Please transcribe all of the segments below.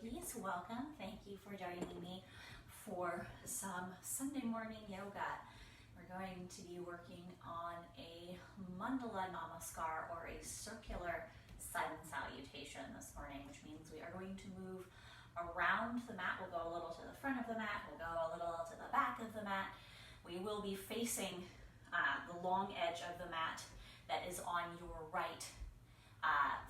yogis, welcome. Thank you for joining me for some Sunday morning yoga. We're going to be working on a Mandala Namaskar, or a circular sun salutation this morning, which means we are going to move around the mat. We'll go a little to the front of the mat, we'll go a little to the back of the mat. We will be facing the long edge of the mat that is on your right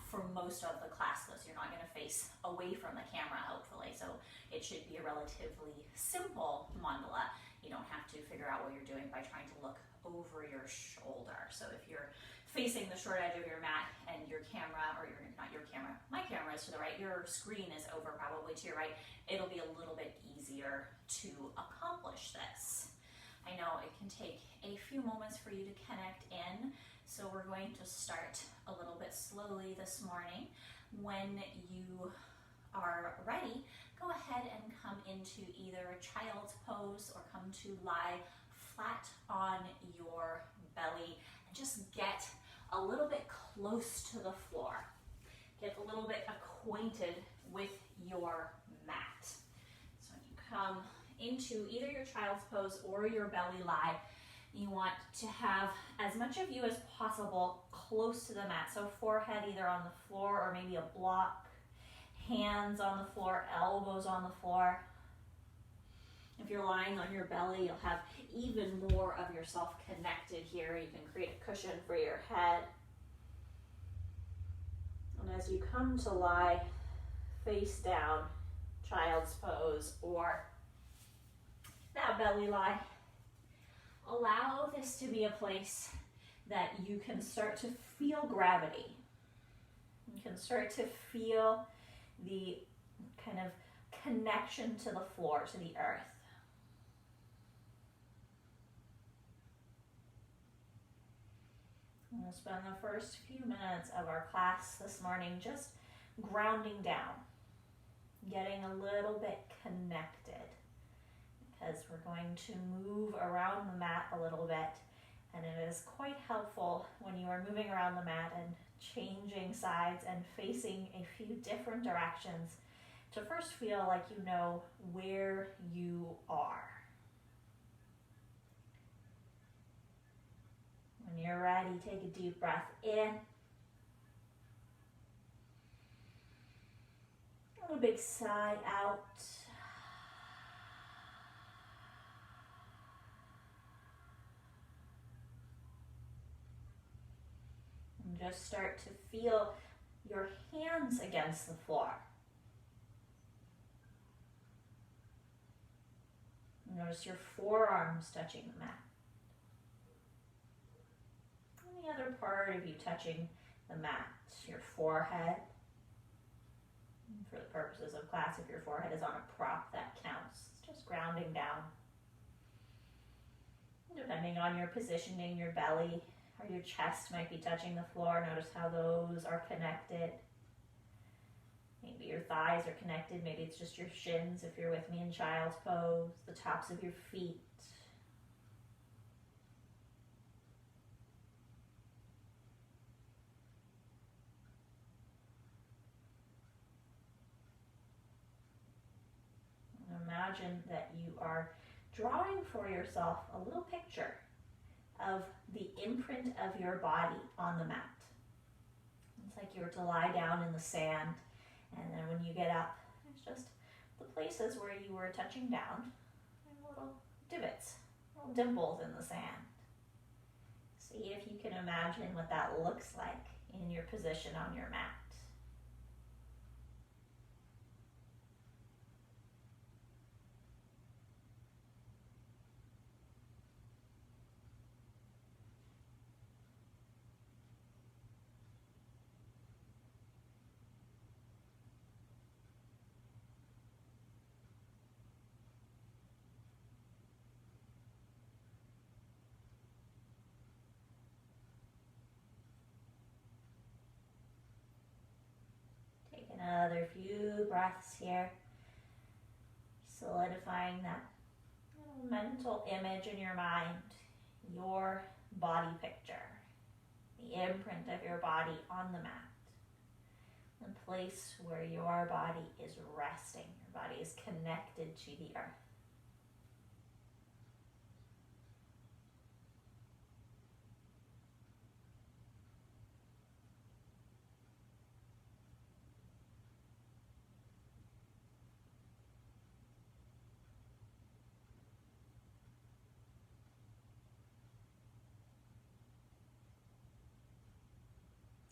for most of the class, so you're not going to face away from the camera, hopefully. So it should be a relatively simple mandala. You don't have to figure out what you're doing by trying to look over your shoulder. So if you're facing the short edge of your mat and your camera, or not your camera, my camera is to the right, your screen is over probably to your right, it'll be a little bit easier to accomplish this. I know it can take a few moments for you to connect in, so we're going to start a little bit slowly this morning. When you are ready, go ahead and come into either a child's pose or come to lie flat on your belly and just get a little bit close to the floor. Get a little bit acquainted with your mat. So when you come into either your child's pose or your belly lie, you want to have as much of you as possible close to the mat. So forehead either on the floor or maybe a block, hands on the floor, elbows on the floor. If you're lying on your belly, you'll have even more of yourself connected here. You can create a cushion for your head. And as you come to lie face down, child's pose or that belly lie, allow this to be a place that you can start to feel gravity. You can start to feel the kind of connection to the floor, to the earth. I'm going to spend the first few minutes of our class this morning just grounding down, getting a little bit connected, because we're going to move around the mat a little bit, and it is quite helpful when you are moving around the mat and changing sides and facing a few different directions to first feel like you know where you are. When you're ready, take a deep breath in. And a big sigh out. And just start to feel your hands against the floor. Notice your forearms touching the mat. The other part of you touching the mat, your forehead. For the purposes of class, if your forehead is on a prop, that counts. It's just grounding down. Depending on your positioning, your belly or your chest might be touching the floor. Notice how those are connected. Maybe your thighs are connected. Maybe it's just your shins if you're with me in child's pose. The tops of your feet. Imagine that you are drawing for yourself a little picture of the imprint of your body on the mat. It's like you were to lie down in the sand, and then when you get up, it's just the places where you were touching down, and little divots, little dimples in the sand. See if you can imagine what that looks like in your position on your mat. Another few breaths here, solidifying that little mental image in your mind, your body picture, the imprint of your body on the mat. The place where your body is resting. Your body is connected to the earth.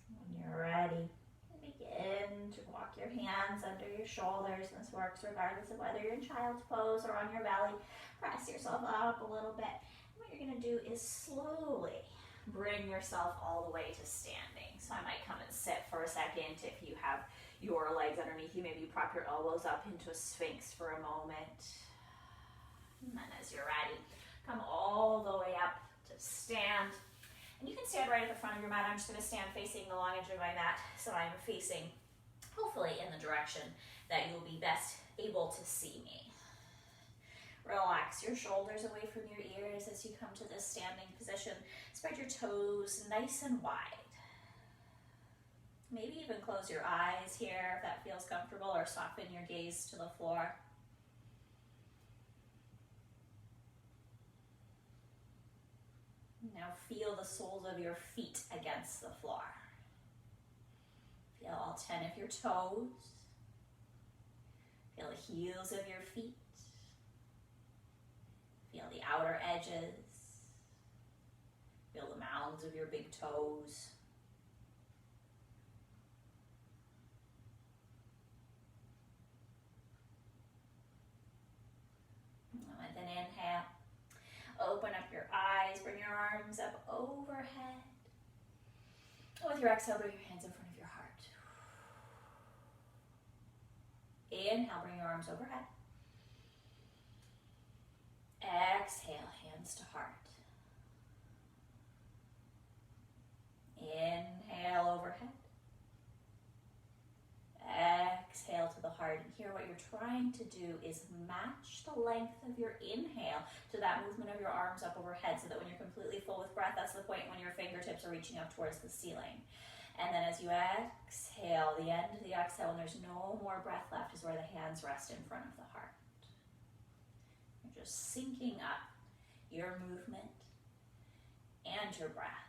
When you're ready, begin to walk your hands under your shoulders. This works regardless of whether you're in child's pose or on your belly. Press yourself up a little bit. What you're going to do is slowly bring yourself all the way to standing. So I might come and sit for a second. If you have your legs underneath you, maybe you prop your elbows up into a sphinx for a moment. And then as you're ready, come all the way up to stand. And you can stand right at the front of your mat. I'm just going to stand facing the long edge of my mat so I'm facing, hopefully, in the direction that you'll be best able to see me. Relax your shoulders away from your ears as you come to this standing position. Spread your toes nice and wide. Maybe even close your eyes here if that feels comfortable, or soften your gaze to the floor. Now feel the soles of your feet against the floor. Feel all 10 of your toes. Feel the heels of your feet. Feel the outer edges. Feel the mounds of your big toes. And with an inhale, open up your eyes, bring your arms up overhead. And with your exhale, bring your hands in front of your heart. Inhale, bring your arms overhead. Exhale, hands to heart. Inhale, overhead. Exhale to the heart. And here what you're trying to do is match the length of your inhale to that movement of your arms up overhead, so that when you're completely full with breath, that's the point when your fingertips are reaching up towards the ceiling. And then as you exhale, the end of the exhale, when there's no more breath left, is where the hands rest in front of the heart. You're just syncing up your movement and your breath.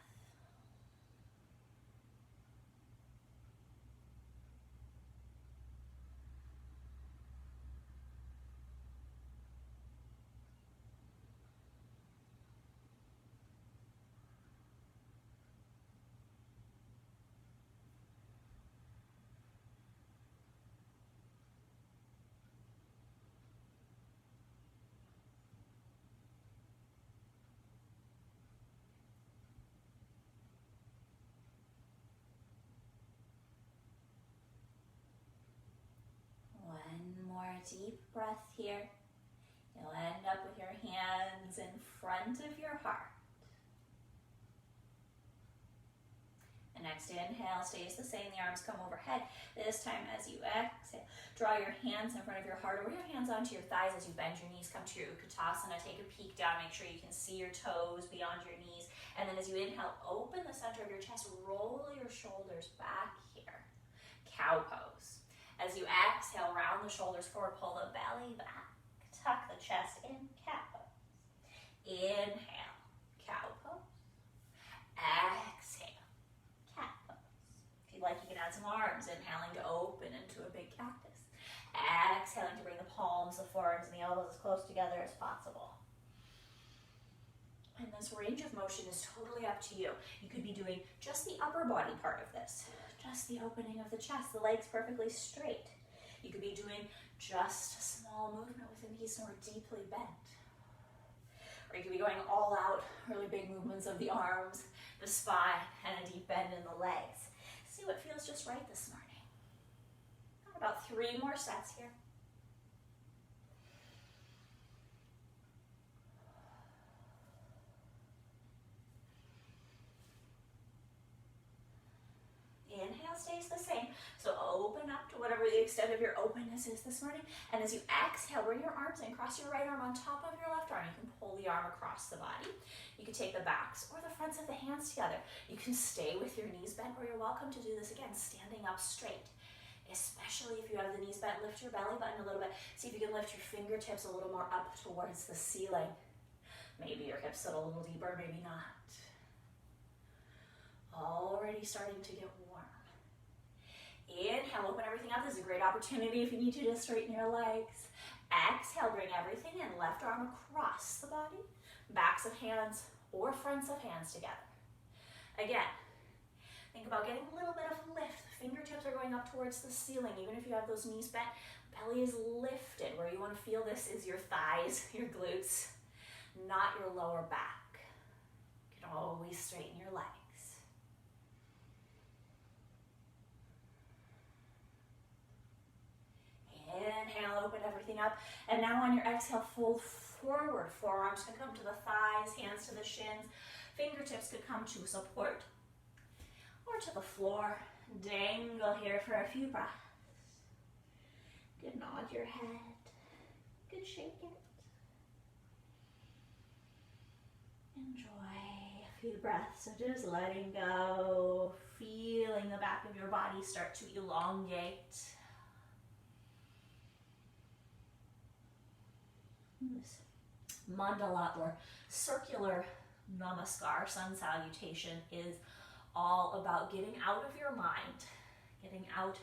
Deep breath here. You'll end up with your hands in front of your heart. The next inhale stays the same. The arms come overhead. This time as you exhale, draw your hands in front of your heart, or your hands onto your thighs as you bend your knees. Come to your Utkatasana. Take a peek down. Make sure you can see your toes beyond your knees. And then as you inhale, open the center of your chest. Roll your shoulders back here. Cow pose. As you exhale, round the shoulders forward, pull the belly back, tuck the chest in, cat pose. Inhale, cow pose. Exhale, cat pose. If you'd like, you can add some arms, inhaling to open into a big cactus. Exhaling to bring the palms, the forearms, and the elbows as close together as possible. And this range of motion is totally up to you. You could be doing just the upper body part of this. Just the opening of the chest, the legs perfectly straight. You could be doing just a small movement with the knees more deeply bent. Or you could be going all out, really big movements of the arms, the spine, and a deep bend in the legs. See what feels just right this morning. About 3 more sets here. Inhale stays the same. So open up to whatever the extent of your openness is this morning. And as you exhale, bring your arms in. Cross your right arm on top of your left arm. You can pull the arm across the body. You can take the backs or the fronts of the hands together. You can stay with your knees bent, or you're welcome to do this again, standing up straight. especially if you have the knees bent. Lift your belly button a little bit. See if you can lift your fingertips a little more up towards the ceiling. Maybe your hips sit a little deeper, maybe not. Already starting to get warm. Inhale, open everything up. This is a great opportunity if you need to straighten your legs. Exhale, bring everything in. Left arm across the body. Backs of hands or fronts of hands together. Again, think about getting a little bit of lift. The fingertips are going up towards the ceiling. Even if you have those knees bent, belly is lifted. Where you want to feel this is your thighs, your glutes, not your lower back. You can always straighten your legs. Inhale, open everything up. And now on your exhale, fold forward. Forearms can come to the thighs, hands to the shins. Fingertips could come to support or to the floor. Dangle here for a few breaths. Good nod your head. Good shake it. Enjoy a few breaths. So just letting go, feeling the back of your body start to elongate. This mandala or circular namaskar, sun salutation, is all about getting out of your mind, getting out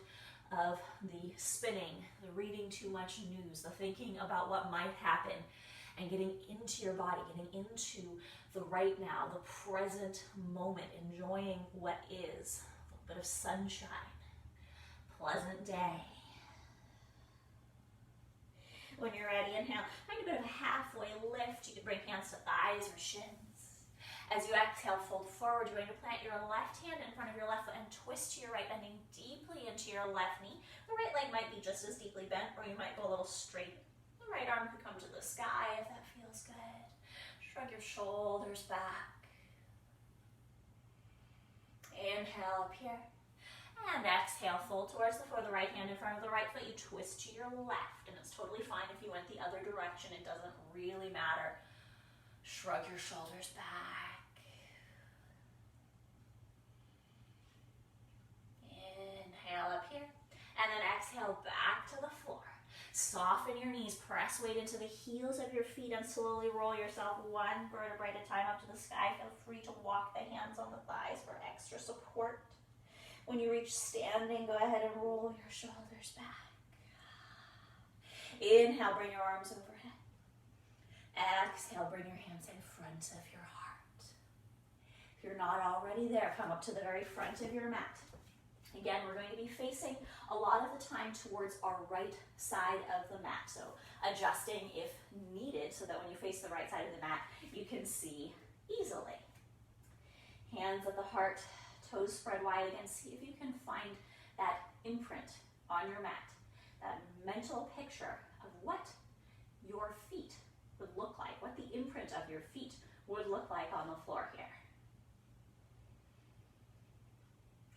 of the spinning, the reading too much news, the thinking about what might happen, and getting into your body, getting into the right now, the present moment, enjoying what is. A little bit of sunshine, pleasant day. When you're ready, inhale, find a bit of a halfway lift. You can bring hands to thighs or shins. As you exhale, fold forward. You're going to plant your left hand in front of your left foot and twist to your right, bending deeply into your left knee. The right leg might be just as deeply bent, or you might go a little straight. The right arm could come to the sky if that feels good. Shrug your shoulders back. Inhale up here. And exhale, fold towards the floor, the right hand in front of the right foot. You twist to your left, and it's totally fine if you went the other direction. It doesn't really matter. Shrug your shoulders back. Inhale up here, and then exhale back to the floor. Soften your knees, press weight into the heels of your feet, and slowly roll yourself one vertebrae at a time up to the sky. Feel free to walk the hands on the thighs for extra support. When you reach standing, go ahead and roll your shoulders back. Inhale, bring your arms overhead. Exhale, bring your hands in front of your heart. If you're not already there, come up to the very front of your mat. Again, we're going to be facing a lot of the time towards our right side of the mat. So adjusting if needed so that when you face the right side of the mat, you can see easily. Hands at the heart. Toes spread wide again. See if you can find that imprint on your mat, that mental picture of what your feet would look like, what the imprint of your feet would look like on the floor here.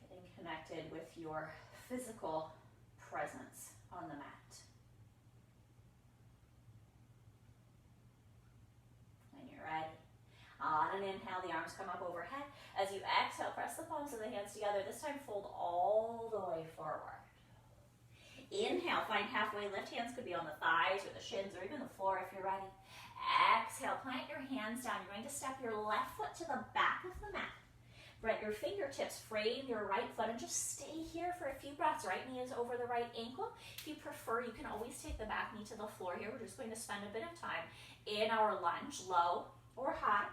Getting connected with your physical presence on the mat. When you're ready, on an inhale, the arms come up overhead. As you exhale, press the palms of the hands together. This time, fold all the way forward. Inhale, find halfway lift. Hands could be on the thighs or the shins or even the floor if you're ready. Exhale, plant your hands down. You're going to step your left foot to the back of the mat. Bring your fingertips, frame your right foot, and just stay here for a few breaths. Right knee is over the right ankle. If you prefer, you can always take the back knee to the floor here. We're just going to spend a bit of time in our lunge, low or high.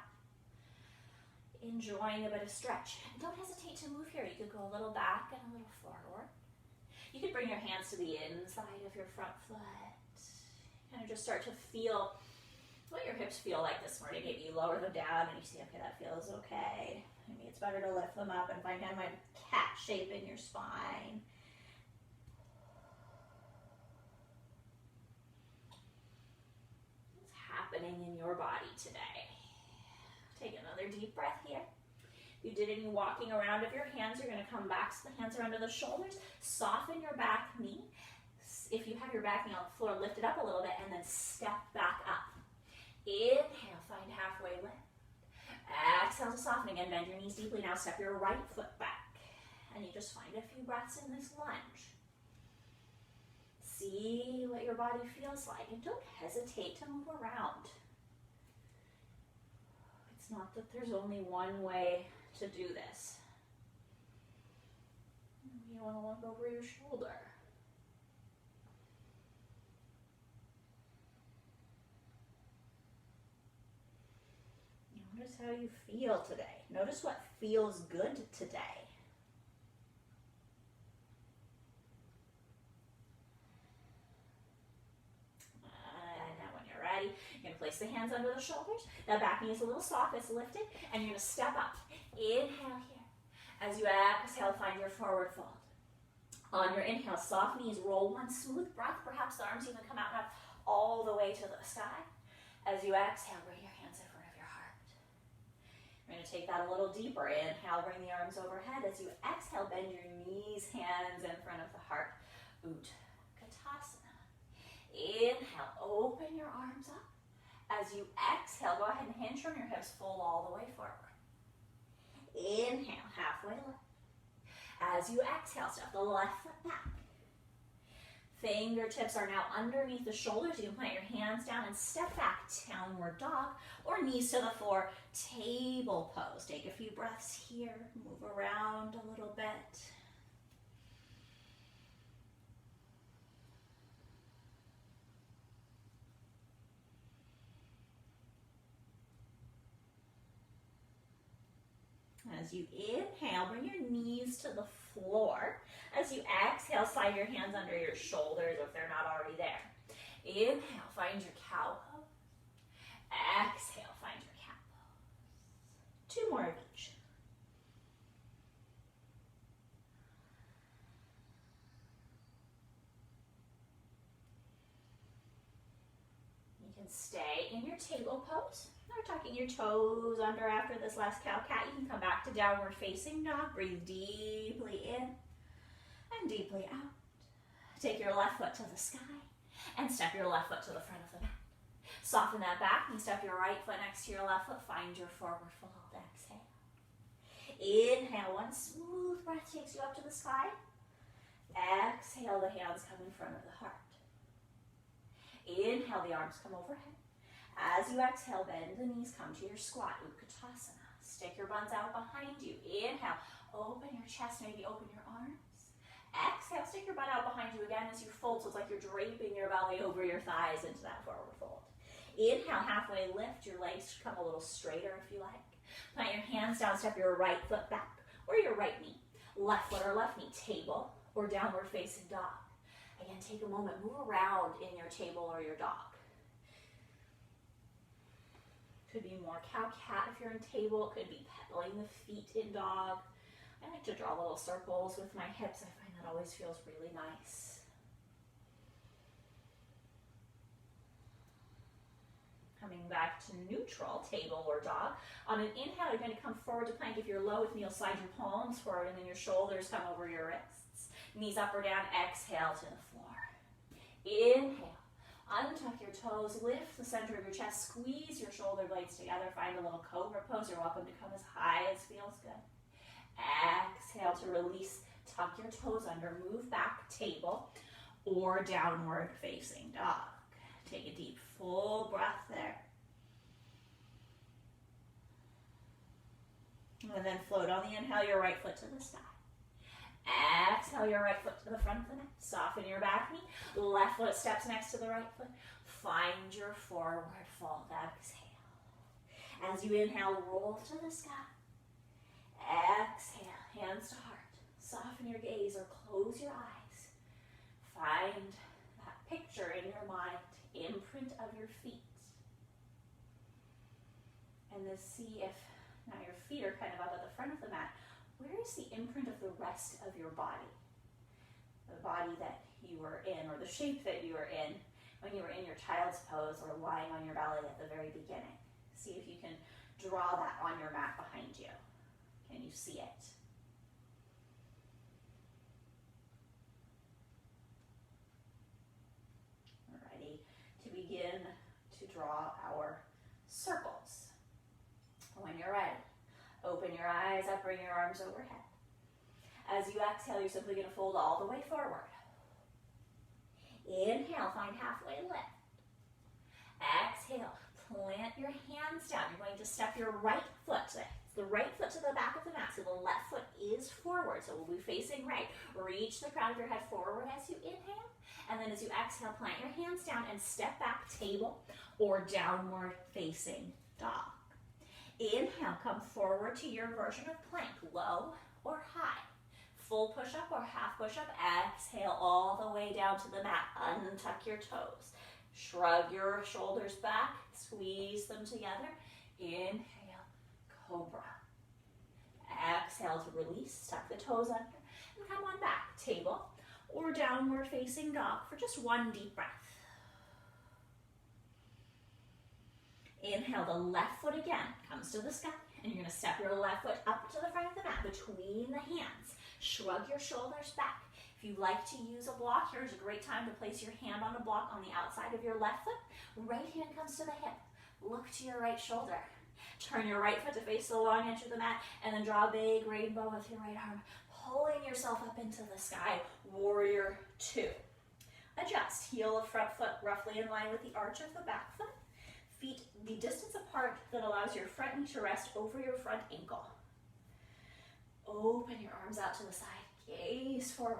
Enjoying a bit of stretch. Don't hesitate to move here. You could go a little back and a little forward. You could bring your hands to the inside of your front foot. Kind of just start to feel what your hips feel like this morning. Maybe you lower them down and you see, okay, that feels okay. Maybe it's better to lift them up and find kind of a cat shape in your spine. What's happening in your body today? Take another deep breath here. If you did any walking around of your hands, you're going to come back so the hands are under the shoulders. Soften your back knee. If you have your back knee on the floor, lift it up a little bit and then step back up. Inhale, find halfway lift. Exhale to soften again. Bend your knees deeply. Now step your right foot back. And you just find a few breaths in this lunge. see what your body feels like, and don't hesitate to move around. It's not that there's only one way to do this. You want to look over your shoulder. Notice how you feel today. Notice what feels good today. And now when you're ready, you're going to place the hands under the shoulders. The back knee is a little soft, it's lifted, and you're going to step up. Inhale here. As you exhale, find your forward fold. On your inhale, soft knees, roll one smooth breath. Perhaps the arms even come out up all the way to the sky. As you exhale, bring your hands in front of your heart. We're going to take that a little deeper. Inhale, bring the arms overhead. As you exhale, bend your knees, hands in front of the heart. Utkatasana. Inhale, open your arms up. As you exhale, go ahead and hinge from your hips, fold all the way forward. Inhale, halfway lift. As you exhale, step the left foot back. Fingertips are now underneath the shoulders. You can plant your hands down and step back, downward dog, or knees to the floor, table pose. Take a few breaths here, move around a little bit. As you inhale, bring your knees to the floor. As you exhale, slide your hands under your shoulders if they're not already there. Inhale, find your cow pose. Exhale, find your cat pose. Two more of each. You can stay in your table pose. Tucking your toes under after this last cow-cat. You can come back to downward facing dog. Breathe deeply in and deeply out. Take your left foot to the sky and step your left foot to the front of the mat. Soften that back and step your right foot next to your left foot. Find your forward fold. Exhale. Inhale, one smooth breath takes you up to the sky. Exhale, the hands come in front of the heart. Inhale, the arms come overhead. As you exhale, bend the knees, come to your squat, Utkatasana. Stick your buns out behind you. Inhale, open your chest, maybe open your arms. Exhale, stick your butt out behind you again as you fold, so it's like you're draping your belly over your thighs into that forward fold. Inhale, halfway lift, your legs come a little straighter if you like. Plant your hands down, step your right foot back, or your right knee. Left foot or left knee, table, or downward facing dog. Again, take a moment, move around in your table or your dog. Could be more cow-cat if you're in table. It could be pedaling the feet in dog. I like to draw little circles with my hips. I find that always feels really nice. Coming back to neutral, table or dog. On an inhale, you're going to come forward to plank. If you're low with me, you'll slide your palms forward and then your shoulders come over your wrists. Knees up or down, exhale to the floor. Inhale. Untuck your toes, lift the center of your chest, squeeze your shoulder blades together, find a little cobra pose. You're welcome to come as high as feels good. Exhale to release, tuck your toes under, move back, table, or downward facing dog. Take a deep, full breath there. And then float on the inhale, your right foot to the sky. Exhale your right foot to the front of the mat. Soften your back knee. Left foot steps next to the right foot. Find your forward fold. Exhale. As you inhale, roll to the sky. Exhale, hands to heart. Soften your gaze or close your eyes. Find that picture in your mind, imprint of your feet. And then see if now your feet are kind of up at the front of the mat. Where is the imprint of the rest of your body? The body that you were in, or the shape that you were in when you were in your child's pose or lying on your belly at the very beginning. See if you can draw that on your mat behind you. Can you see it? We're ready to begin to draw our circles. When you're ready, open your eyes up, bring your arms overhead. As you exhale, you're simply going to fold all the way forward. Inhale, find halfway lift. Exhale, plant your hands down. You're going to step your right foot. The right foot to the back of the mat, so the left foot is forward, so we'll be facing right. Reach the crown of your head forward as you inhale, and then as you exhale, plant your hands down and step back, table or downward facing dog. Inhale, come forward to your version of plank, low or high. Full push-up or half push-up. Exhale all the way down to the mat. Untuck your toes. Shrug your shoulders back. Squeeze them together. Inhale, cobra. Exhale to release. Tuck the toes under. And come on back. Table or downward facing dog for just one deep breath. Inhale, the left foot again comes to the sky. And you're going to step your left foot up to the front of the mat between the hands. Shrug your shoulders back. If you like to use a block, here's a great time to place your hand on a block on the outside of your left foot. Right hand comes to the hip. Look to your right shoulder. Turn your right foot to face the long edge of the mat, and then draw a big rainbow with your right arm, pulling yourself up into the sky. Warrior two. Adjust. Heel of front foot roughly in line with the arch of the back foot. Feet the distance apart that allows your front knee to rest over your front ankle. Open your arms out to the side. Gaze forward.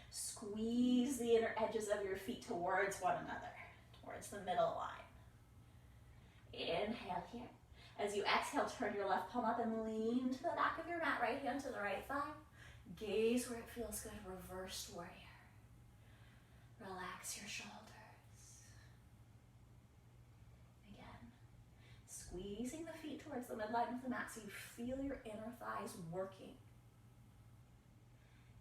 Squeeze the inner edges of your feet towards one another, towards the middle line. Inhale here. As you exhale, turn your left palm up and lean to the back of your mat, right hand to the right thigh. Gaze where it feels good. Reversed warrior. Relax your shoulders. Again, squeezing the feet towards the midline of the mat so you feel your inner thighs working.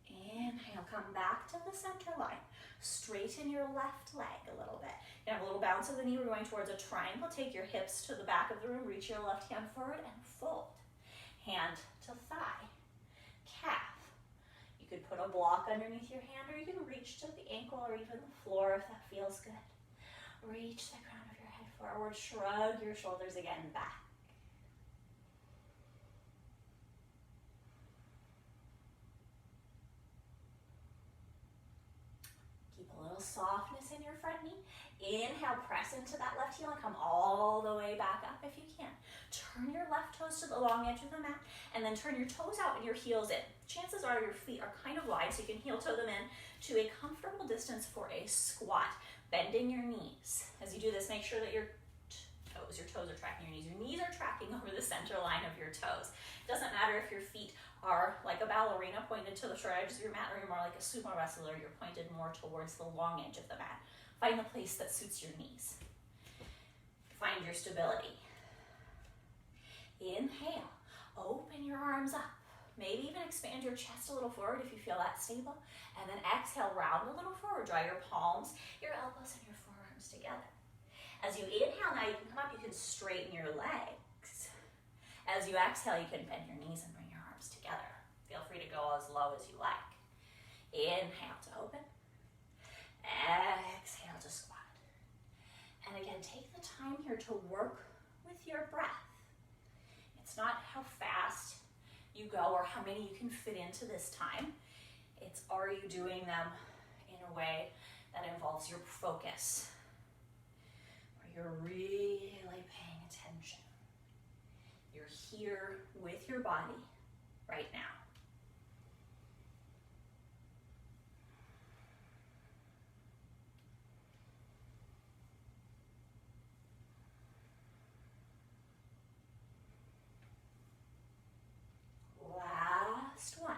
Inhale, come back to the center line. Straighten your left leg a little bit. You have a little bounce of the knee. We're going towards a triangle. Take your hips to the back of the room. Reach your left hand forward and fold. Hand to thigh. Calf. You could put a block underneath your hand, or you can reach to the ankle or even the floor if that feels good. Reach the crown of your head forward. Shrug your shoulders again back. Softness in your front knee. Inhale, press into that left heel and come all the way back up if you can. Turn your left toes to the long edge of the mat and then turn your toes out and your heels in. Chances are your feet are kind of wide, so you can heel toe them in to a comfortable distance for a squat, bending your knees. As you do this, make sure that your toes are tracking your knees. Your knees are tracking over the center line of your toes. It doesn't matter if your feet are like a ballerina pointed to the short edges of your mat, or you're more like a sumo wrestler, you're pointed more towards the long edge of the mat. Find the place that suits your knees. Find your stability. Inhale, open your arms up. Maybe even expand your chest a little forward if you feel that stable. And then exhale, round a little forward. Draw your palms, your elbows, and your forearms together. As you inhale, now you can come up, you can straighten your legs. As you exhale, you can bend your knees and bring your arms together. Feel free to go as low as you like. Inhale to open. Exhale to squat. And again, take the time here to work with your breath. It's not how fast you go or how many you can fit into this time. It's, are you doing them in a way that involves your focus, where you're really paying attention. You're here with your body right now. Last one.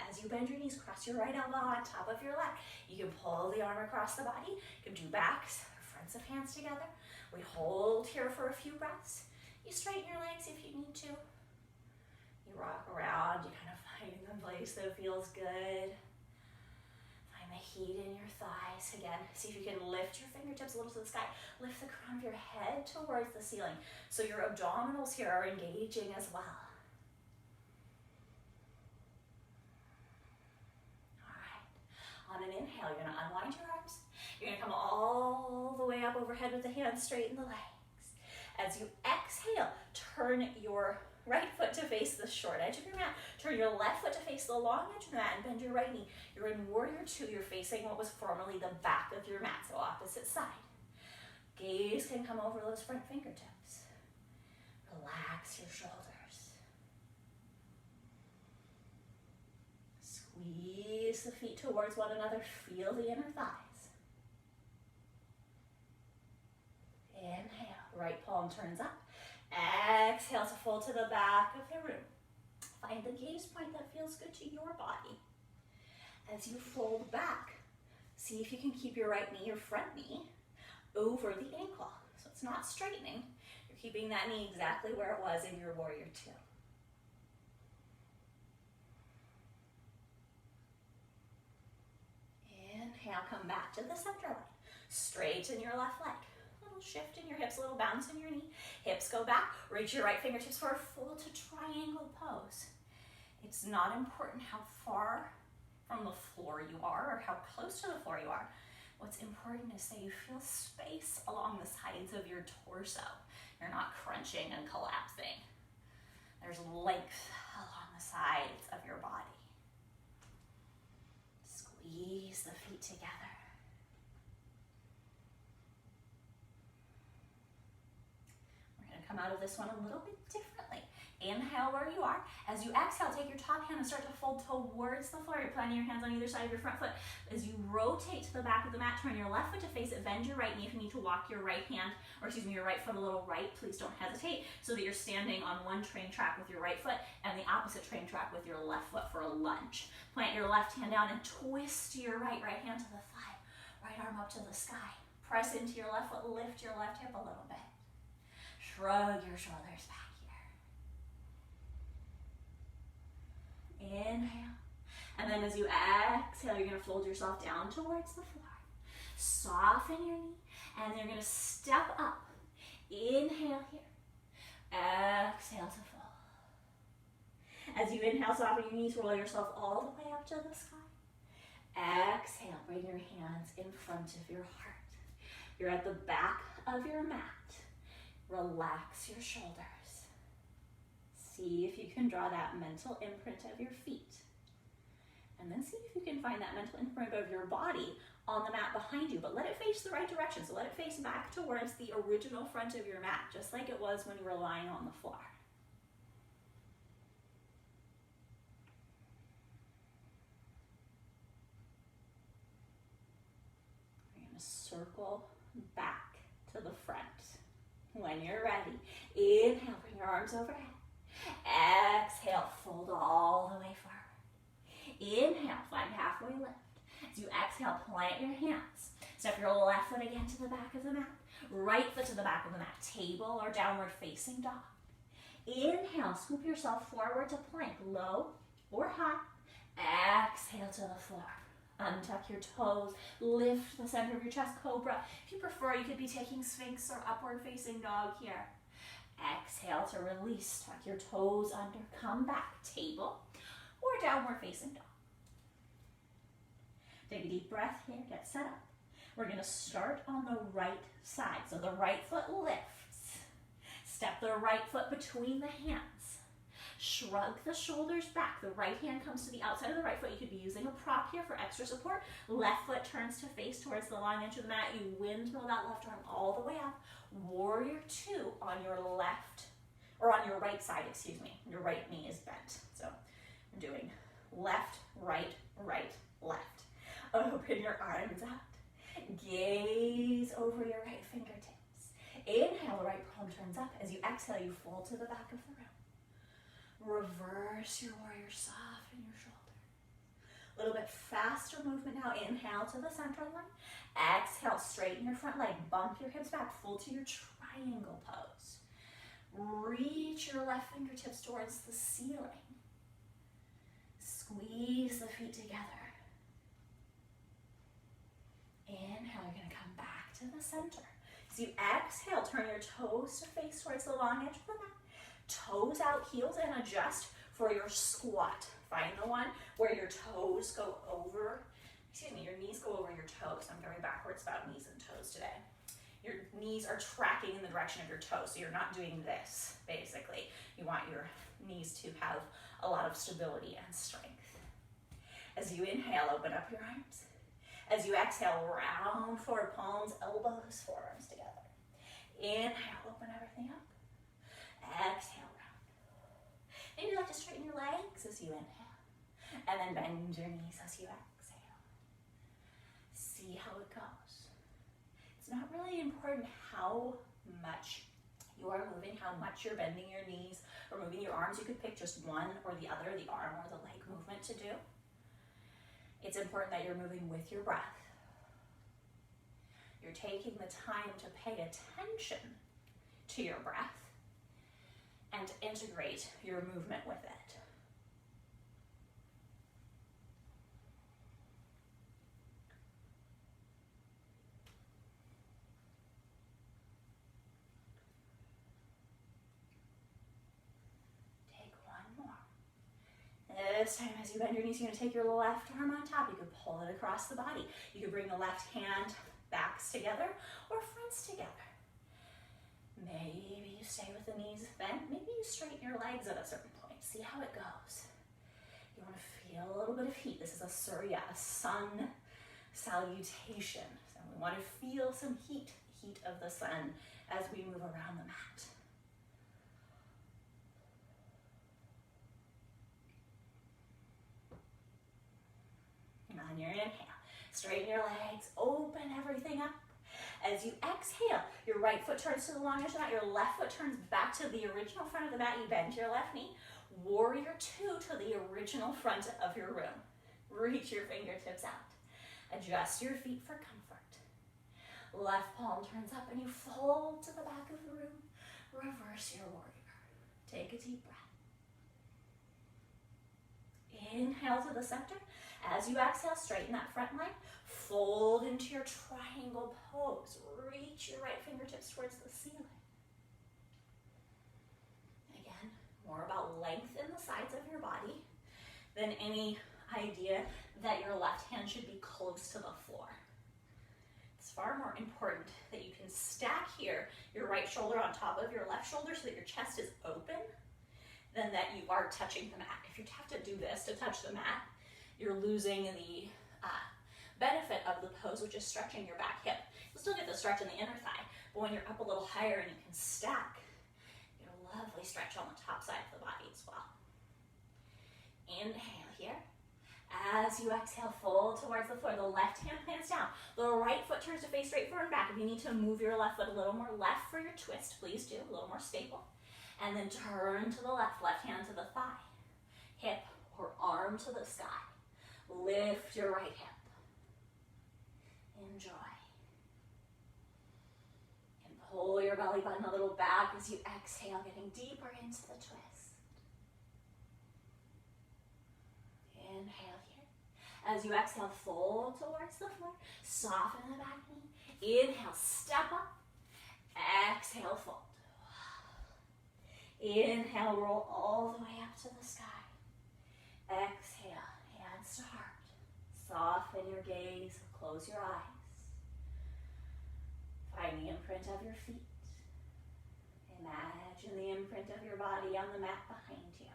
As you bend your knees, cross your right elbow on top of your left. You can pull the arm across the body. You can do backs or fronts of hands together. We hold here for a few breaths. You straighten your legs if you need to. You rock around, you kind of find a place that feels good. Find the heat in your thighs. Again, see if you can lift your fingertips a little to the sky. Lift the crown of your head towards the ceiling. So your abdominals here are engaging as well. All right. On an inhale, you're gonna unwind your arms. You're gonna come all the way up overhead with the hands, straighten the legs. As you exhale, turn your right foot to face the short edge of your mat. Turn your left foot to face the long edge of the mat and bend your right knee. You're in warrior two. You're facing what was formerly the back of your mat, so opposite side. Gaze can come over those front fingertips. Relax your shoulders. Squeeze the feet towards one another. Feel the inner thighs. Inhale, right palm turns up. Exhale to fold to the back of the room. Find the gaze point that feels good to your body. As you fold back, see if you can keep your right knee, your front knee, over the ankle. So it's not straightening. You're keeping that knee exactly where it was in your warrior two. Inhale, come back to the center line. Straighten your left leg. Little shift in your hips, a little bounce in your knee. Hips go back. Reach your right fingertips for a full to triangle pose. It's not important how far from the floor you are or how close to the floor you are. What's important is that you feel space along the sides of your torso. You're not crunching and collapsing. There's length along the sides of your body. Squeeze the feet together. We're going to come out of this one a little bit differently. Inhale where you are. As you exhale, take your top hand and start to fold towards the floor. You're planting your hands on either side of your front foot. As you rotate to the back of the mat, turn your left foot to face it, bend your right knee. If you need to walk your right hand, or excuse me, your right foot a little right, please don't hesitate, so that you're standing on one train track with your right foot and the opposite train track with your left foot for a lunge. Plant your left hand down and twist your right hand to the thigh. Right arm up to the sky. Press into your left foot, lift your left hip a little bit. Shrug your shoulders back. Inhale. And then as you exhale, you're going to fold yourself down towards the floor. Soften your knee. And you're going to step up. Inhale here. Exhale to fall. As you inhale, soften your knees. Roll yourself all the way up to the sky. Exhale. Bring your hands in front of your heart. You're at the back of your mat. Relax your shoulders. See if you can draw that mental imprint of your feet. And then see if you can find that mental imprint of your body on the mat behind you, but let it face the right direction. So let it face back towards the original front of your mat, just like it was when you were lying on the floor. We're going to circle back to the front. When you're ready, inhale, bring your arms overhead. Exhale, fold all the way forward. Inhale, find halfway lift. As you exhale, plant your hands. Step your left foot again to the back of the mat. Right foot to the back of the mat. Table or downward facing dog. Inhale, scoop yourself forward to plank, low or high. Exhale to the floor. Untuck your toes. Lift the center of your chest, cobra. If you prefer, you could be taking sphinx or upward facing dog here. Exhale to release. Tuck your toes under. Come back. Table or downward facing dog. Take a deep breath here. Get set up. We're going to start on the right side. So the right foot lifts. Step the right foot between the hands. Shrug the shoulders back. The right hand comes to the outside of the right foot. You could be using a prop here for extra support. Left foot turns to face towards the long edge of the mat. You windmill that left arm all the way up. Warrior two on your left, or on your right side, excuse me. Your right knee is bent. So I'm doing left, right, right, left. Open your arms out. Gaze over your right fingertips. Inhale, the right palm turns up. As you exhale, you fold to the back of the room. Reverse your warrior, soften your shoulder. A little bit faster movement now. Inhale to the center line. Exhale, straighten your front leg. Bump your hips back. Full to your triangle pose. Reach your left fingertips towards the ceiling. Squeeze the feet together. Inhale, you're going to come back to the center. As you exhale, turn your toes to face towards the long edge of the mat. Toes out, heels in, adjust for your squat. Find the one where your toes go over, your knees go over your toes. I'm going backwards about knees and toes today. Your knees are tracking in the direction of your toes, so you're not doing this, basically. You want your knees to have a lot of stability and strength. As you inhale, open up your arms. As you exhale, round forward, palms, elbows, forearms together. Inhale, open everything up. Exhale, round. Maybe you like to straighten your legs as you inhale. And then bend your knees as you exhale. See how it goes. It's not really important how much you are moving, how much you're bending your knees or moving your arms. You could pick just one or the other, the arm or the leg movement to do. It's important that you're moving with your breath. You're taking the time to pay attention to your breath and integrate your movement with it. This time, as you bend your knees, you're going to take your left arm on top. You can pull it across the body. You can bring the left hand backs together or fronts together. Maybe you stay with the knees bent. Maybe you straighten your legs at a certain point. See how it goes. You want to feel a little bit of heat. This is a surya, a sun salutation. So we want to feel some heat of the sun as we move around the mat. On your inhale, straighten your legs, open everything up. As you exhale, your right foot turns to the long edge of the mat, your left foot turns back to the original front of the mat. You bend your left knee, warrior two to the original front of your room. Reach your fingertips out. Adjust your feet for comfort. Left palm turns up and you fold to the back of the room. Reverse your warrior. Take a deep breath. Inhale to the center. As you exhale, straighten that front leg. Fold into your triangle pose. Reach your right fingertips towards the ceiling. Again, more about length in the sides of your body than any idea that your left hand should be close to the floor. It's far more important that you can stack here your right shoulder on top of your left shoulder so that your chest is open than that you are touching the mat. If you have to do this to touch the mat, you're losing the benefit of the pose, which is stretching your back hip. You'll still get the stretch in the inner thigh, but when you're up a little higher and you can stack, you get a lovely stretch on the top side of the body as well. Inhale here. As you exhale, fold towards the floor. The left hand plants down. The right foot turns to face straight forward and back. If you need to move your left foot a little more left for your twist, please do, a little more stable. And then turn to the left hand to the thigh, hip or arm to the sky. Lift your right hip. Enjoy. And pull your belly button a little back as you exhale, getting deeper into the twist. Inhale here. As you exhale, fold towards the floor. Soften the back knee. Inhale, step up. Exhale, fold. Inhale, roll all the way up to the sky. Exhale, hands to heart. Soften your gaze, close your eyes. Find the imprint of your feet. Imagine the imprint of your body on the mat behind you.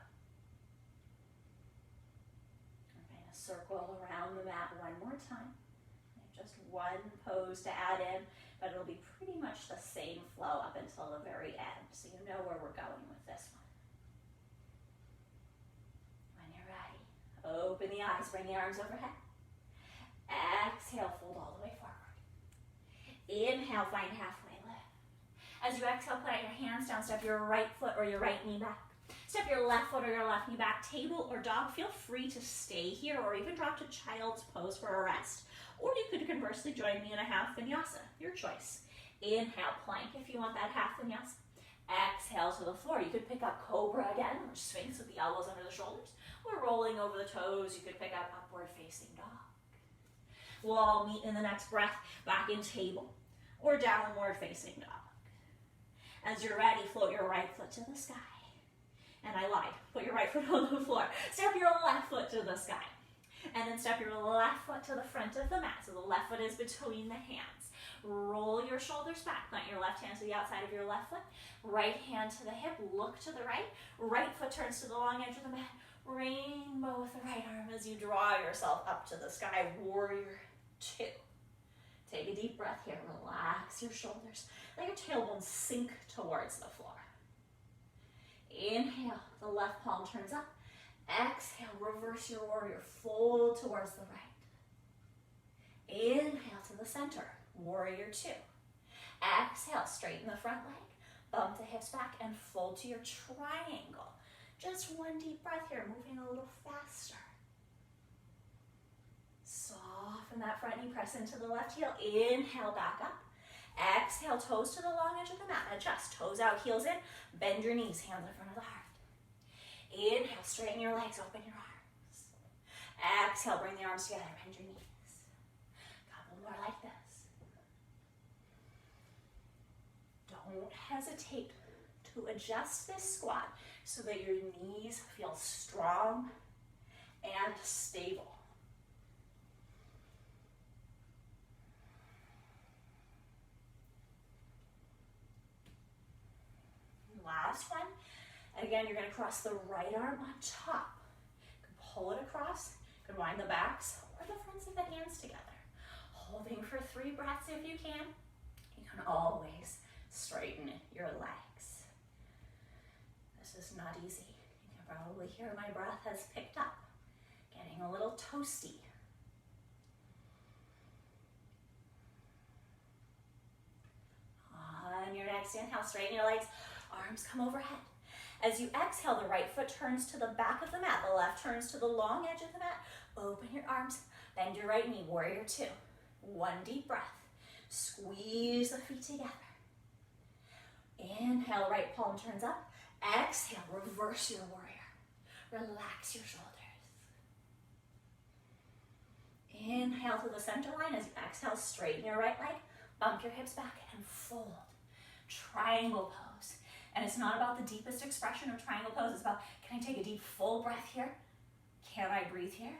We're going to circle around the mat one more time. Just one pose to add in, but it'll be pretty much the same flow up until the very end, so you know where we're going with this one. When you're ready, open the eyes, bring the arms overhead. Exhale, fold all the way forward. Inhale, find halfway lift. As you exhale, put your hands down, step your right foot or your right knee back. Step your left foot or your left knee back. Table or dog, feel free to stay here or even drop to child's pose for a rest. Or you could conversely join me in a half vinyasa, your choice. Inhale, plank if you want that half vinyasa. Exhale to the floor. You could pick up cobra again, or sphinx with the elbows under the shoulders, or rolling over the toes. You could pick up upward facing dog. We'll all meet in the next breath back in table or downward facing dog. As you're ready, float your right foot to the sky. And I lied, put your right foot on the floor. Step your left foot to the sky. And then step your left foot to the front of the mat. So the left foot is between the hands. Roll your shoulders back. Plant your left hand to the outside of your left foot. Right hand to the hip. Look to the right. Right foot turns to the long edge of the mat. Rainbow with the right arm as you draw yourself up to the sky. Warrior two. Take a deep breath here. Relax your shoulders. Let your tailbone sink towards the floor. Inhale. The left palm turns up. Exhale. Reverse your warrior. Fold towards the right. Inhale to the center. Warrior two. Exhale. Straighten the front leg. Bump the hips back and fold to your triangle. Just one deep breath here. Moving a little faster. Soften that front knee, press into the left heel. Inhale, back up. Exhale, toes to the long edge of the mat. Adjust, toes out, heels in. Bend your knees, hands in front of the heart. Inhale, straighten your legs, open your arms. Exhale, bring the arms together, bend your knees. Couple more like this. Don't hesitate to adjust this squat so that your knees feel strong and stable. Last one. And again, you're going to cross the right arm on top. You can pull it across. You can wind the backs or the fronts of the hands together. Holding for 3 breaths if you can. You can always straighten your legs. This is not easy. You can probably hear my breath has picked up. Getting a little toasty. On your next inhale, straighten your legs. Arms come overhead. As you exhale, the right foot turns to the back of the mat. The left turns to the long edge of the mat. Open your arms. Bend your right knee. Warrior two. One deep breath. Squeeze the feet together. Inhale, right palm turns up. Exhale, reverse your warrior. Relax your shoulders. Inhale to the center line. As you exhale, straighten your right leg. Bump your hips back and fold. Triangle pose. And it's not about the deepest expression of triangle pose. It's about, can I take a deep full breath here? Can I breathe here?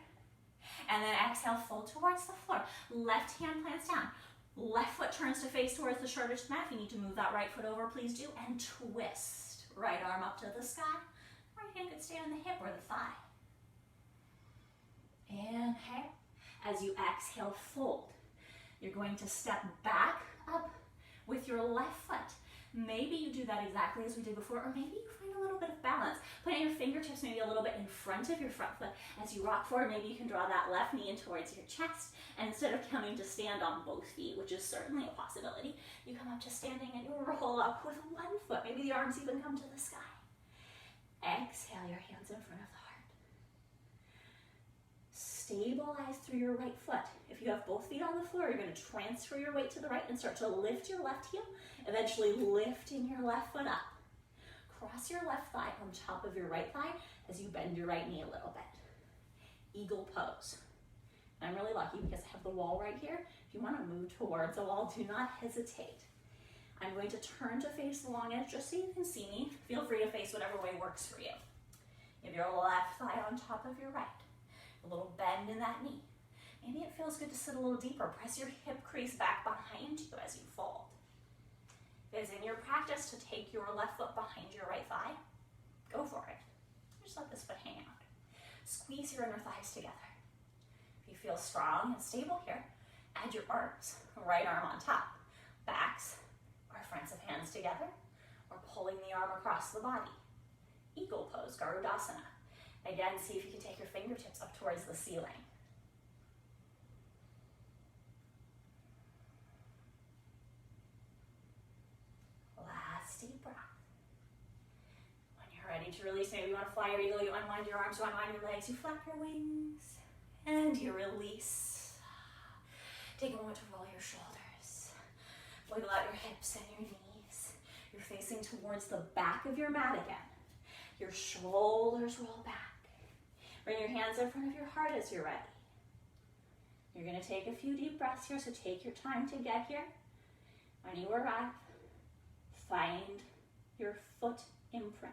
And then exhale, fold towards the floor. Left hand plants down. Left foot turns to face towards the shoulders mat. If you need to move that right foot over, please do. And twist. Right arm up to the sky. Right hand could stay on the hip or the thigh. Inhale. As you exhale, fold. You're going to step back up with your left foot. Maybe you do that exactly as we did before, or maybe you find a little bit of balance. Putting your fingertips maybe a little bit in front of your front foot. As you rock forward, maybe you can draw that left knee in towards your chest, and instead of coming to stand on both feet, which is certainly a possibility, you come up to standing and you roll up with one foot. Maybe the arms even come to the sky. Exhale, your hands in front of the heart. Stabilize through your right foot. If you have both feet on the floor, you're going to transfer your weight to the right and start to lift your left heel, eventually lifting your left foot up. Cross your left thigh on top of your right thigh as you bend your right knee a little bit. Eagle pose. I'm really lucky because I have the wall right here. If you want to move towards the wall, do not hesitate. I'm going to turn to face the long edge just so you can see me. Feel free to face whatever way works for you. You have your left thigh on top of your right. A little bend in that knee. Maybe it feels good to sit a little deeper. Press your hip crease back behind you as you fold. If it's in your practice to take your left foot behind your right thigh, go for it. Just let this foot hang out. Squeeze your inner thighs together. If you feel strong and stable here, add your arms. Right arm on top. Backs or fronts of hands together, or pulling the arm across the body. Eagle pose, Garudasana. Again, see if you can take your fingertips up towards the ceiling. Last deep breath. When you're ready to release, maybe you want to fly your eagle, you unwind your arms, you unwind your legs, you flap your wings, and you release. Take a moment to roll your shoulders. Wiggle out your hips and your knees. You're facing towards the back of your mat again. Your shoulders roll back. Bring your hands in front of your heart as you're ready. You're going to take a few deep breaths here, so take your time to get here. When you arrive, find your foot imprint.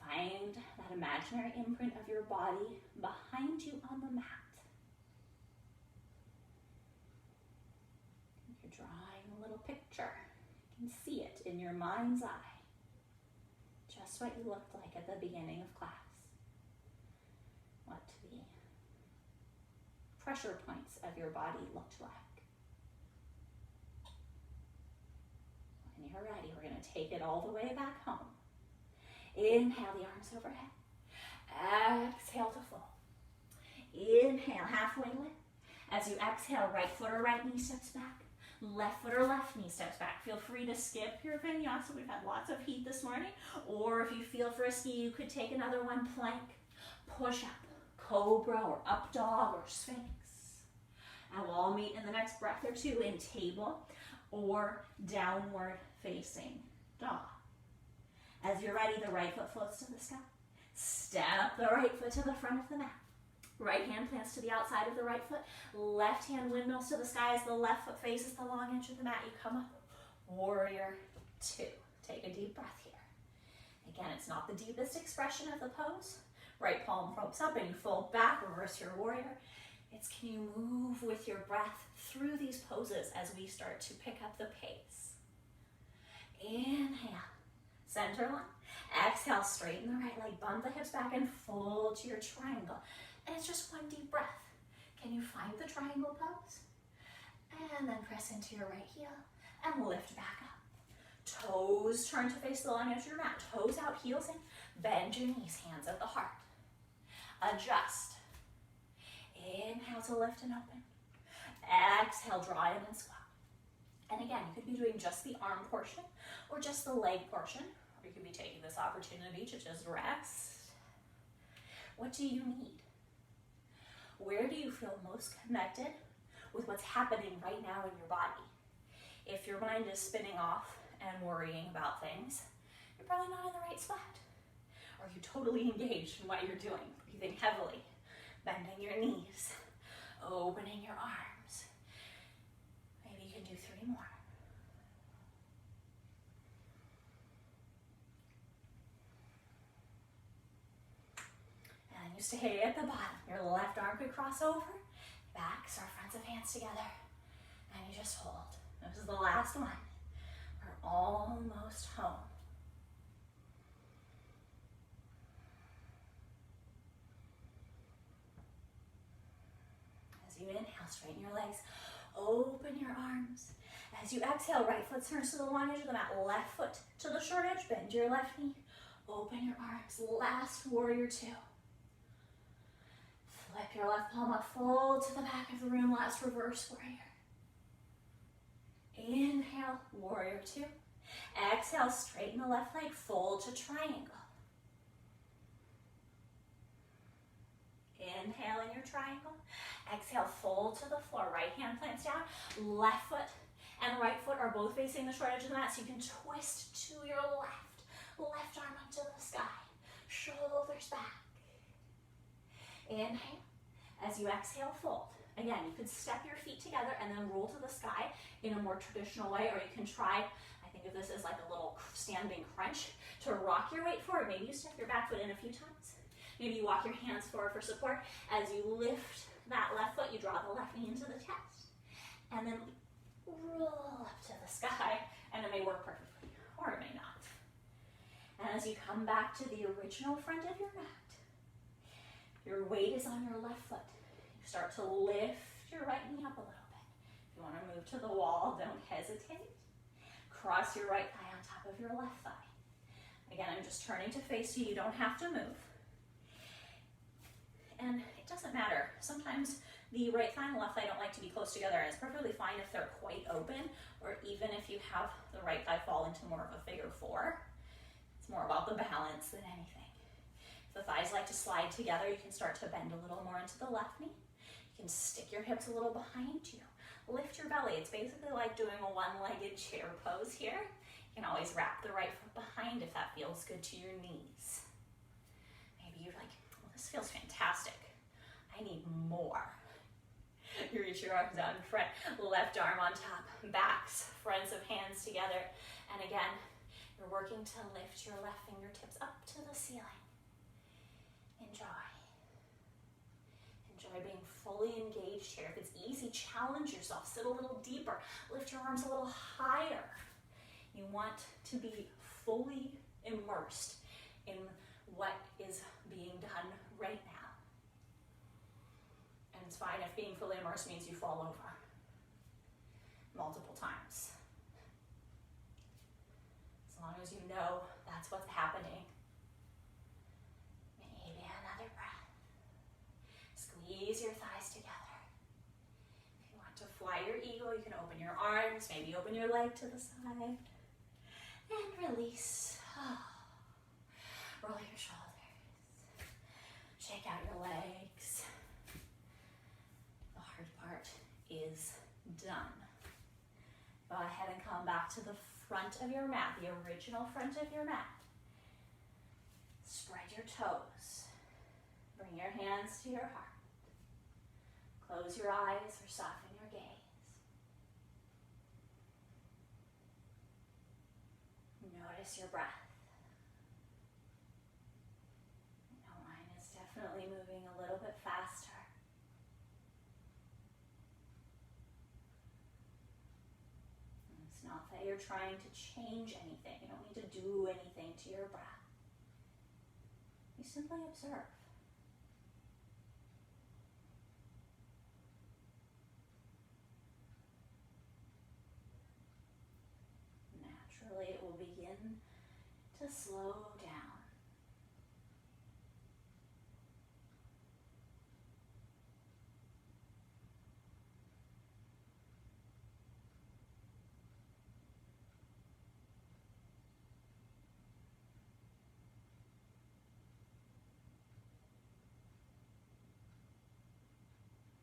Find that imaginary imprint of your body behind you on the mat. You're drawing a little picture. You can see it in your mind's eye. Just what you looked like at the beginning of class. What the pressure points of your body looked like. When you're ready, we're going to take it all the way back home. Inhale the arms overhead. Exhale to fold. Inhale, halfway lift. As you exhale, right foot or right knee steps back. Left foot or left knee steps back. Feel free to skip your vinyasa. We've had lots of heat this morning. Or if you feel frisky, you could take another one, plank, push up, cobra or up dog or sphinx. And we'll all meet in the next breath or two in table or downward facing dog. As you're ready, the right foot floats to the sky. Step the right foot to the front of the mat. Right hand plants to the outside of the right foot. Left hand windmills to the sky as the left foot faces the long edge of the mat. You come up. Warrior two. Take a deep breath here. Again, it's not the deepest expression of the pose. Right palm ropes up and you fold back, reverse your warrior. It's can you move with your breath through these poses as we start to pick up the pace. Inhale, center line. Exhale, straighten the right leg, bump the hips back and fold to your triangle. And it's just one deep breath. Can you find the triangle pose? And then press into your right heel and lift back up. Toes turn to face the long edge of your mat. Toes out, heels in. Bend your knees, hands at the heart. Adjust. Inhale to lift and open. Exhale, draw in and squat. And again, you could be doing just the arm portion or just the leg portion. Or you could be taking this opportunity to just rest. What do you need? Where do you feel most connected with what's happening right now in your body? If your mind is spinning off and worrying about things, you're probably not in the right spot. Are you totally engaged in what you're doing? Breathing heavily, bending your knees, opening your arms. Maybe you can do 3 more. And you stay at the bottom. Your left arm could cross over, backs or fronts of hands together, and you just hold. This is the last one. We're almost home. As you inhale, straighten your legs, open your arms. As you exhale, right foot turns to the long edge of the mat, left foot to the short edge, bend your left knee, open your arms. Last warrior two. Flip your left palm up, fold to the back of the room, last reverse warrior. Inhale, warrior two. Exhale, straighten the left leg, fold to triangle. Inhale in your triangle. Exhale, fold to the floor. Right hand plants down. Left foot and right foot are both facing the short edge of the mat, so you can twist to your left. Left arm up to the sky. Shoulders back. Inhale. As you exhale, fold. Again, you could step your feet together and then roll to the sky in a more traditional way, or you can try, I think of this as like a little standing crunch, to rock your weight forward. Maybe you step your back foot in a few times. Maybe you walk your hands forward for support. As you lift that left foot, you draw the left knee into the chest. And then roll up to the sky, and it may work perfectly, or it may not. And as you come back to the original front of your mat, your weight is on your left foot. You start to lift your right knee up a little bit. If you want to move to the wall, don't hesitate. Cross your right thigh on top of your left thigh. Again, I'm just turning to face you. You don't have to move. And it doesn't matter. Sometimes the right thigh and left thigh don't like to be close together, and it's perfectly fine if they're quite open, or even if you have the right thigh fall into more of a figure four. It's more about the balance than anything. If the thighs like to slide together, you can start to bend a little more into the left knee. You can stick your hips a little behind you. Lift your belly. It's basically like doing a one-legged chair pose here. You can always wrap the right foot behind if that feels good to your knees. Maybe you're like, well, this feels fantastic. I need more. You reach your arms out in front, left arm on top, backs, fronts of hands together. And again, You're working to lift your left fingertips up to the ceiling. Enjoy. Enjoy being fully engaged here. If it's easy, challenge yourself. Sit a little deeper. Lift your arms a little higher. You want to be fully immersed in what is being done right now. And it's fine if being fully immersed means you fall over multiple times. As long as you know that's what's happening. Maybe another breath. Squeeze your thighs together. If you want to fly your eagle, you can open your arms, maybe open your leg to the side. And release. Roll your shoulders. Shake out your legs. The hard part is done. Go ahead and come back to the front of your mat, the original front of your mat. Spread your toes. Bring your hands to your heart. Close your eyes or soften your gaze. Notice your breath. I know mine is definitely moving a little bit faster. And it's not that you're trying to change anything. You don't need to do anything to your breath. You simply observe. Naturally, it will begin to slow down.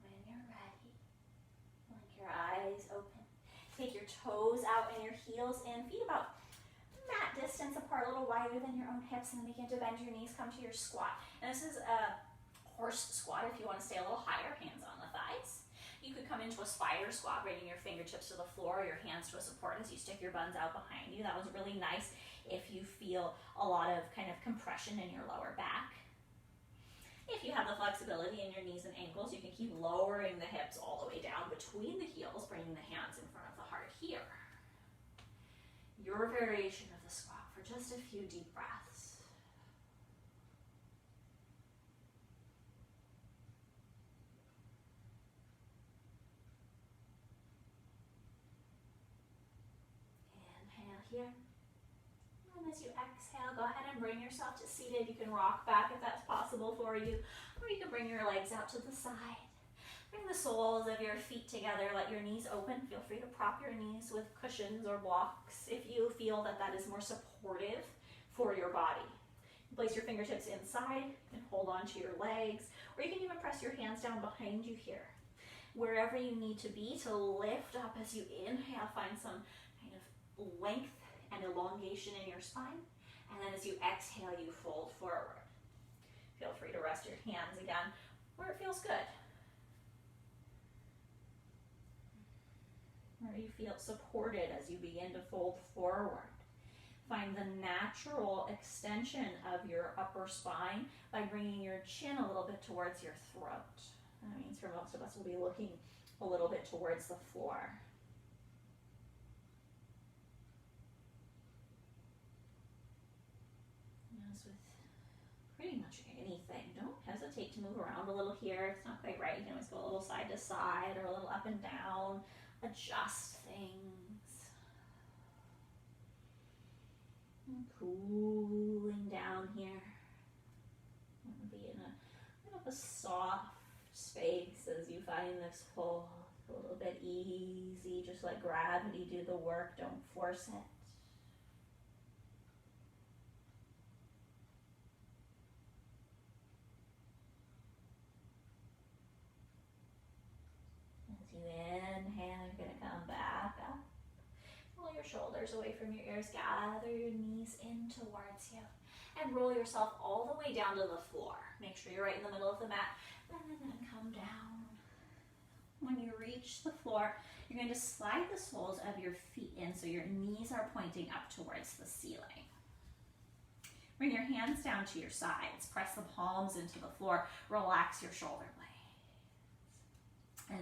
When you're ready, blink your eyes open. Take your toes out and your heels in, feet about mat distance apart, a little wider than your own hips, and then begin to bend your knees, come to your squat. And this is a horse squat if you want to stay a little higher, hands on the thighs. You could come into a spider squat, bringing your fingertips to the floor, your hands to a support as you stick your buns out behind you. That was really nice if you feel a lot of kind of compression in your lower back. If you have the flexibility in your knees and ankles, you can keep lowering the hips all the way down between the heels, bringing the hands in front of the heart here. Your variation of the squat for just a few deep breaths. Inhale here. And as you exhale, go ahead and bring yourself to seated. You can rock back if that's possible for you, or you can bring your legs out to the side. Bring the soles of your feet together. Let your knees open. Feel free to prop your knees with cushions or blocks if you feel that that is more supportive for your body. Place your fingertips inside and hold on to your legs, or you can even press your hands down behind you here. Wherever you need to be to lift up as you inhale, find some kind of length and elongation in your spine. And then as you exhale, you fold forward. Feel free to rest your hands again where it feels good. Where you feel supported as you begin to fold forward. Find the natural extension of your upper spine by bringing your chin a little bit towards your throat. That means for most of us, we'll be looking a little bit towards the floor. As with pretty much anything, don't hesitate to move around a little here. It's not quite right. You can always go a little side to side or a little up and down. Adjust things. And cooling down here. Be in a bit of a soft space as you find this fold. A little bit easy, just let gravity do the work. Don't force it. As you inhale, you're going to come back up. Roll your shoulders away from your ears. Gather your knees in towards you. And roll yourself all the way down to the floor. Make sure you're right in the middle of the mat. And then come down. When you reach the floor, You're going to slide the soles of your feet in so your knees are pointing up towards the ceiling. Bring your hands down to your sides. Press the palms into the floor. Relax your shoulder blades.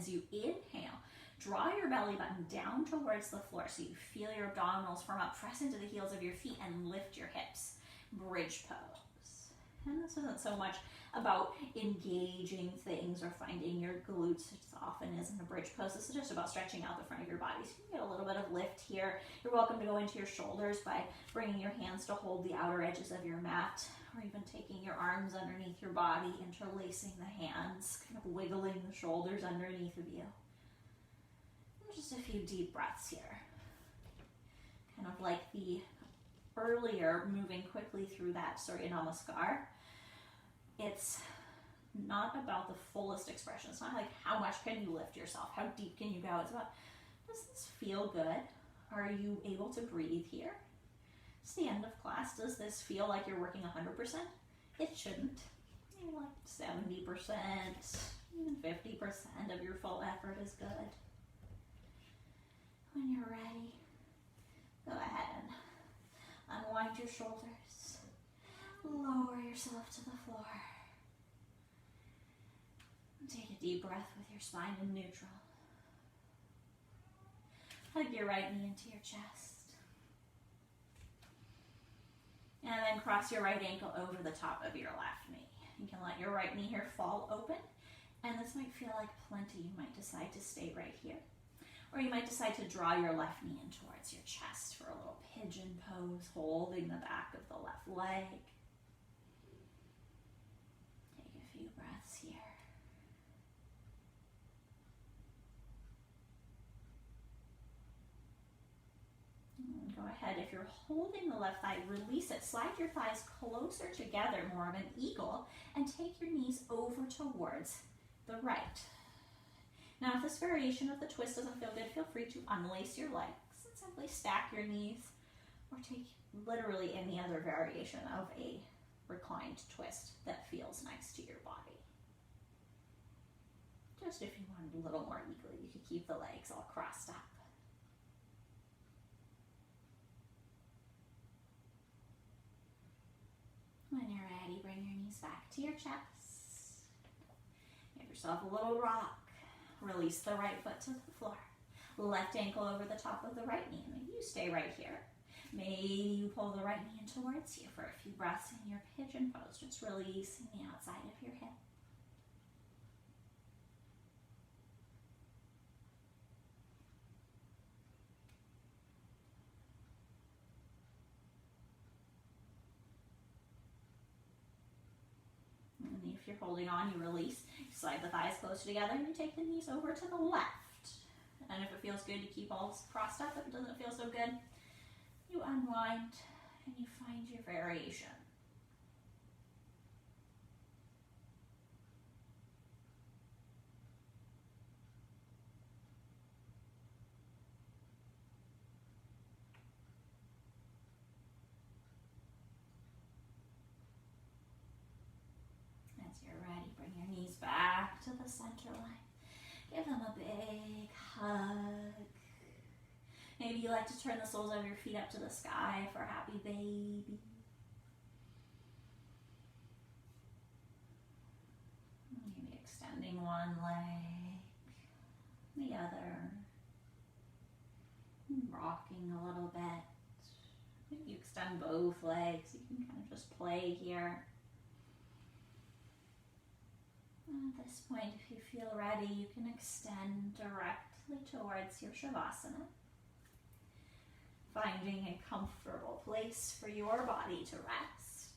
As you inhale, draw your belly button down towards the floor so you feel your abdominals firm up. Press into the heels of your feet and lift your hips. Bridge pose. And this isn't so much about engaging things or finding your glutes. It often isn't a bridge pose. This is just about stretching out the front of your body. So you can get a little bit of lift here. You're welcome to go into your shoulders by bringing your hands to hold the outer edges of your mat, or even taking your arms underneath your body, interlacing the hands, kind of wiggling the shoulders underneath of you. And just a few deep breaths here. Kind of like the earlier, moving quickly through that Surya Namaskar. It's not about the fullest expression. It's not like how much can you lift yourself, how deep can you go. It's about, does this feel good? Are you able to breathe here? It's the end of class. Does this feel like you're working 100%? It shouldn't. Maybe like 70%, even 50% of your full effort is good. When you're ready, go ahead and unwind your shoulders. Lower yourself to the floor. Take a deep breath with your spine in neutral. Hug your right knee into your chest. And then cross your right ankle over the top of your left knee. You can let your right knee here fall open. And this might feel like plenty. You might decide to stay right here. Or you might decide to draw your left knee in towards your chest for a little pigeon pose, holding the back of the left leg. Take a few breaths here. And go ahead, if you're holding the left thigh, release it. Slide your thighs closer together, more of an eagle, and take your knees over towards the right. Now, if this variation of the twist doesn't feel good, feel free to unlace your legs and simply stack your knees, or take literally any other variation of a reclined twist that feels nice to your body. Just if you want a little more eagerly, you could keep the legs all crossed up. When you're ready, bring your knees back to your chest. Give yourself a little rock. Release the right foot to the floor. Left ankle over the top of the right knee. Maybe you stay right here. Maybe you pull the right knee in towards you for a few breaths in your pigeon pose, just releasing the outside of your hip. And if you're holding on, you release. You slide the thighs close together and you take the knees over to the left. And if it feels good, you keep all crossed up. If it doesn't feel so good, you unwind and you find your variation. As you're ready, bring your knees back to the center line. Give them a big hug. Maybe you like to turn the soles of your feet up to the sky for happy baby. Maybe extending one leg, the other. Rocking a little bit. Maybe you extend both legs. You can kind of just play here. At this point, if you feel ready, you can extend directly towards your Shavasana, finding a comfortable place for your body to rest.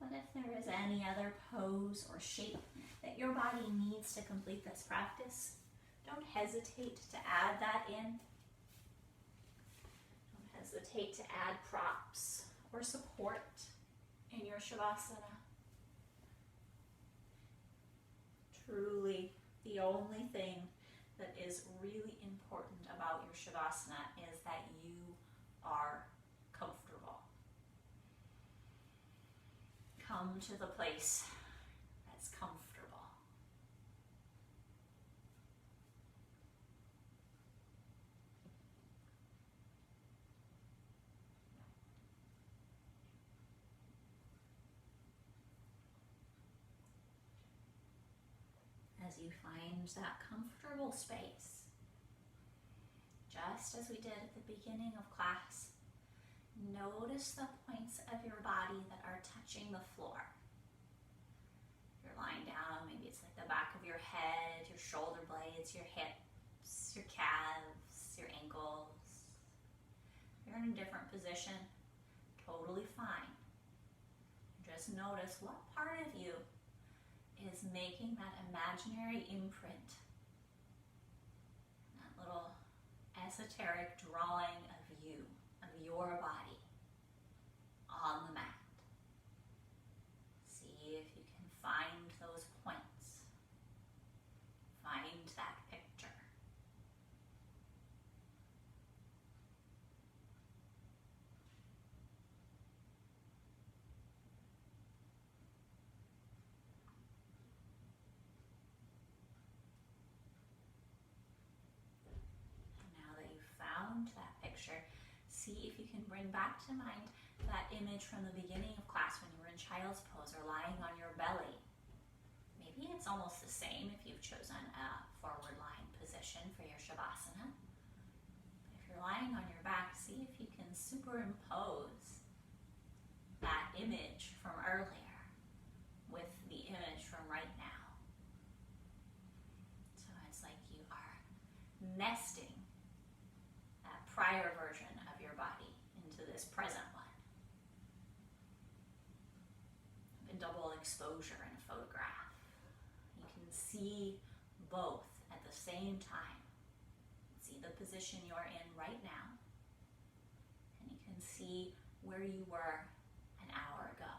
But if there is any other pose or shape that your body needs to complete this practice, don't hesitate to add that in. Don't hesitate to add props or support in your Shavasana. Truly, the only thing that is really important about your Shavasana is that you are comfortable. Come to the place that's comfortable. as you find that comfortable space. Just as we did at the beginning of class, notice the points of your body that are touching the floor. You're lying down, maybe it's like the back of your head, your shoulder blades, your hips, your calves, your ankles. You're in a different position, totally fine. Just notice what part of you is making that imaginary imprint, that little esoteric drawing of you, of your body on the mat. See if you can find those points, find that picture. That picture, see if you can bring back to mind that image from the beginning of class when you were in child's pose or lying on your belly. Maybe it's almost the same if you've chosen a forward lying position for your Shavasana. If you're lying on your back, see if you can superimpose that image from earlier with the image from right now. So it's like you are nesting prior version of your body into this present one. A double exposure in a photograph. You can see both at the same time. See the position you're in right now, and you can see where you were an hour ago.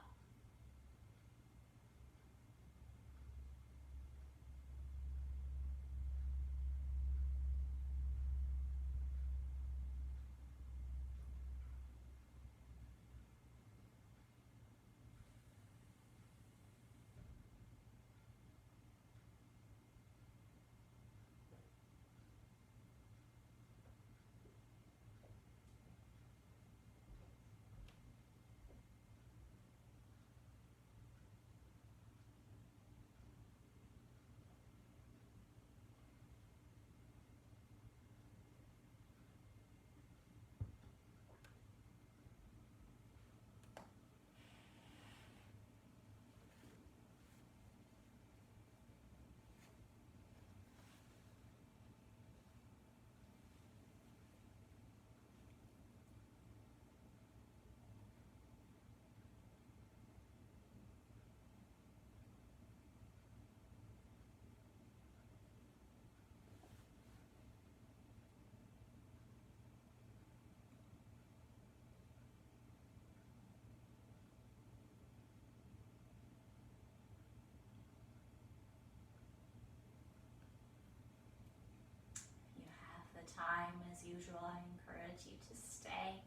Time as usual, I encourage you to stay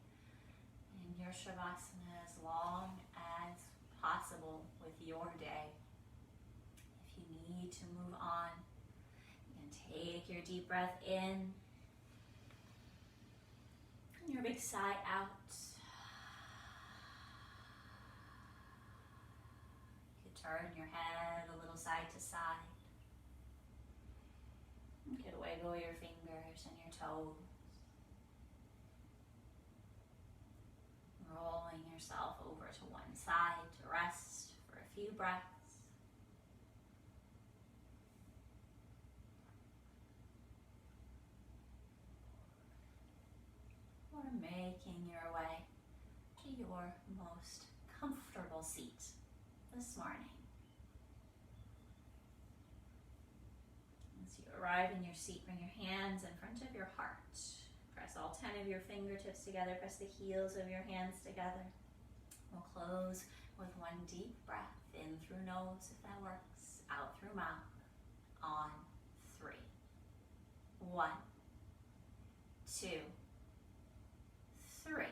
in your Shavasana as long as possible with your day. If you need to move on, you can take your deep breath in and your big sigh out. You could turn your head a little side to side. You could wiggle your fingers and your toes. Rolling yourself over to one side to rest for a few breaths. Or making your way to your most comfortable seat this morning. As you arrive in your seat, bring your hands in front of your heart. Press all 10 of your fingertips together. Press the heels of your hands together. We'll close with one deep breath in through nose, if that works, out through mouth, on 3. 1, 2, 3.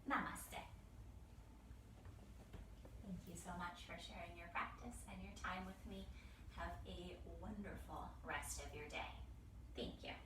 Namaste. Thank you so much for sharing your practice and your time with me. Have a wonderful rest of your day. Thank you.